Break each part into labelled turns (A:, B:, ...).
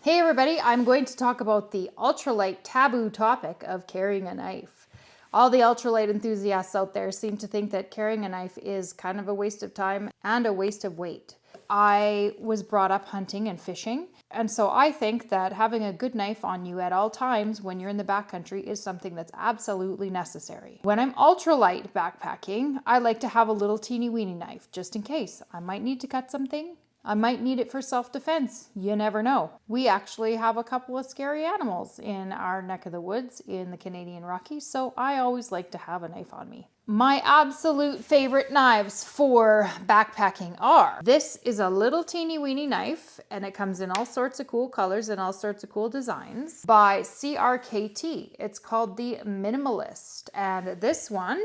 A: Hey everybody, I'm going to talk about the ultralight taboo topic of carrying a knife. All the ultralight enthusiasts out there seem to think that carrying a knife is kind of a waste of time and a waste of weight. I was brought up hunting and fishing, and so I think that having a good knife on you at all times when you're in the backcountry is something that's absolutely necessary. When I'm ultralight backpacking, I like to have a little teeny weeny knife just in case. I might need to cut something. I might need it for self-defense. You never know. We actually have a couple of scary animals in our neck of the woods in the Canadian Rockies, so I always like to have a knife on me. My absolute favorite knives for backpacking are, this is a little teeny weeny knife, and it comes in all sorts of cool colors and all sorts of cool designs by CRKT. It's called the Minimalist, and this one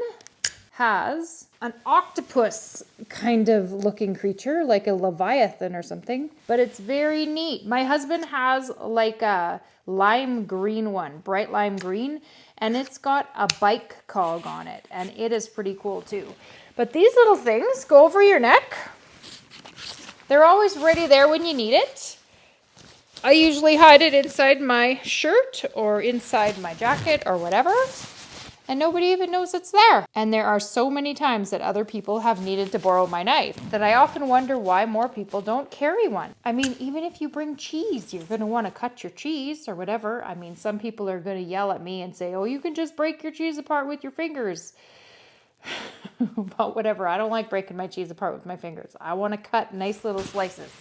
A: has an octopus kind of looking creature, like a leviathan or something, but it's very neat. My husband has like a lime green one, bright lime green, and it's got a bike cog on it, and it is pretty cool too. But these little things go over your neck. They're always ready there when you need it. I usually hide it inside my shirt or inside my jacket or whatever, and nobody even knows it's there. And there are so many times that other people have needed to borrow my knife that I often wonder why more people don't carry one. I mean, even if you bring cheese, you're going to want to cut your cheese or whatever. I mean, some people are going to yell at me and say, oh, you can just break your cheese apart with your fingers. But whatever, I don't like breaking my cheese apart with my fingers. I want to cut nice little slices.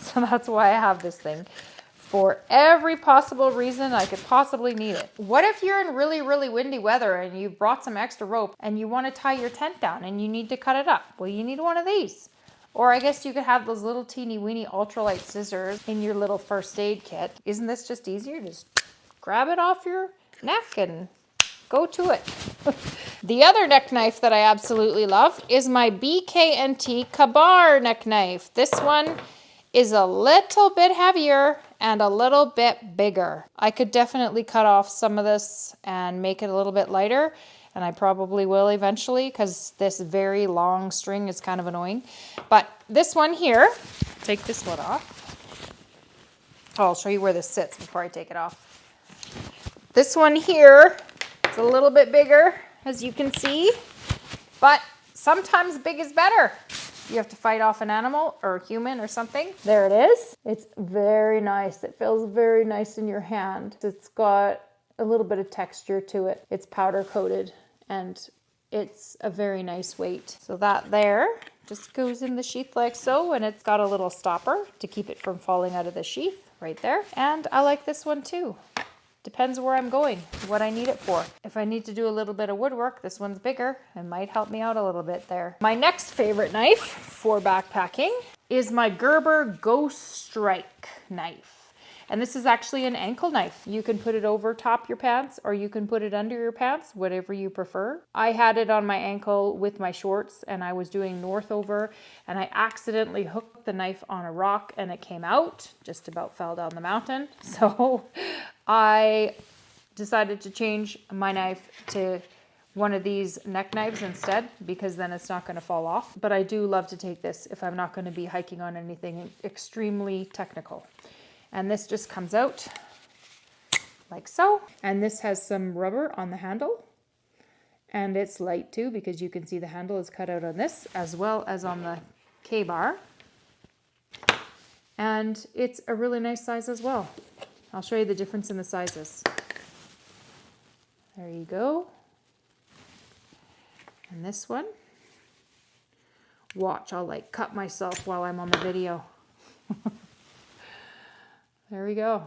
A: So that's why I have this thing. For every possible reason I could possibly need it. What if you're in really, really windy weather and you brought some extra rope and you want to tie your tent down and you need to cut it up? Well, you need one of these. Or I guess you could have those little teeny weeny ultralight scissors in your little first aid kit. Isn't this just easier? Just grab it off your neck and go to it. The other neck knife that I absolutely love is my BECKER neck knife. This one is a little bit heavier and a little bit bigger. I could definitely cut off some of this and make it a little bit lighter, and I probably will eventually because this very long string is kind of annoying. But this one here, take this one off. Oh, I'll show you where this sits before I take it off. This one here is a little bit bigger, as you can see, but sometimes big is better. You have to fight off an animal or a human or something. There it is. It's very nice. It feels very nice in your hand. It's got a little bit of texture to it. It's powder coated and it's a very nice weight. So that there just goes in the sheath like so, and it's got a little stopper to keep it from falling out of the sheath right there. And I like this one too. Depends where I'm going, what I need it for. If I need to do a little bit of woodwork, this one's bigger and might help me out a little bit there. My next favorite knife for backpacking is my Gerber GHOSTSTRIKE knife. And this is actually an ankle knife. You can put it over top your pants or you can put it under your pants, whatever you prefer. I had it on my ankle with my shorts and I was doing north over and I accidentally hooked the knife on a rock and it came out, just about fell down the mountain. So I decided to change my knife to one of these neck knives instead because then it's not going to fall off. But I do love to take this if I'm not going to be hiking on anything extremely technical. And this just comes out like so. And this has some rubber on the handle. And it's light too because you can see the handle is cut out on this as well as on the K-bar. And it's a really nice size as well. I'll show you the difference in the sizes. There you go. And this one. Watch, I'll like cut myself while I'm on the video. There we go.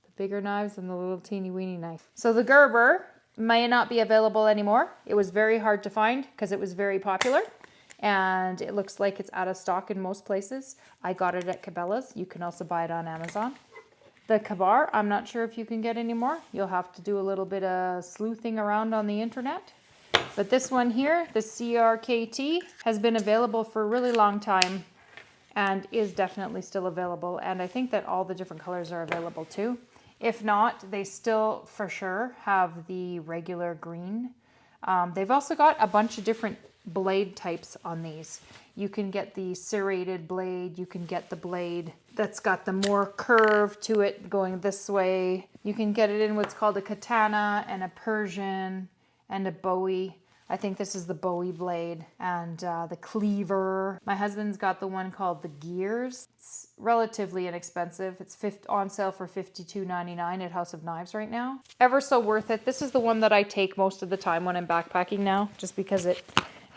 A: The bigger knives and the little teeny weeny knife. So the Gerber may not be available anymore. It was very hard to find because it was very popular. And it looks like it's out of stock in most places. I got it at Cabela's. You can also buy it on Amazon. The K-bar, I'm not sure if you can get anymore. You'll have to do a little bit of sleuthing around on the internet. But this one here, the CRKT, has been available for a really long time and is definitely still available. And I think that all the different colors are available too. If not, they still for sure have the regular green. They've also got a bunch of different blade types on these. You can get the serrated blade. You can get the blade that's got the more curve to it going this way. You can get it in what's called a katana and a Persian and a Bowie. I think this is the Bowie blade, and the cleaver. My husband's got the one called the Gears. It's relatively inexpensive. It's on sale for $52.99 at House of Knives right now. Ever so worth it. This is the one that I take most of the time when I'm backpacking now, just because it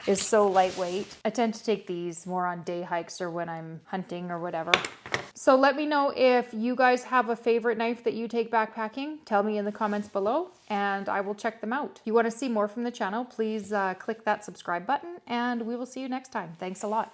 A: is so lightweight. I tend to take these more on day hikes or when I'm hunting or whatever. So let me know if you guys have a favorite knife that you take backpacking. Tell me in the comments below and I will check them out. If you want to see more from the channel, please click that subscribe button and we will see you next time. Thanks a lot.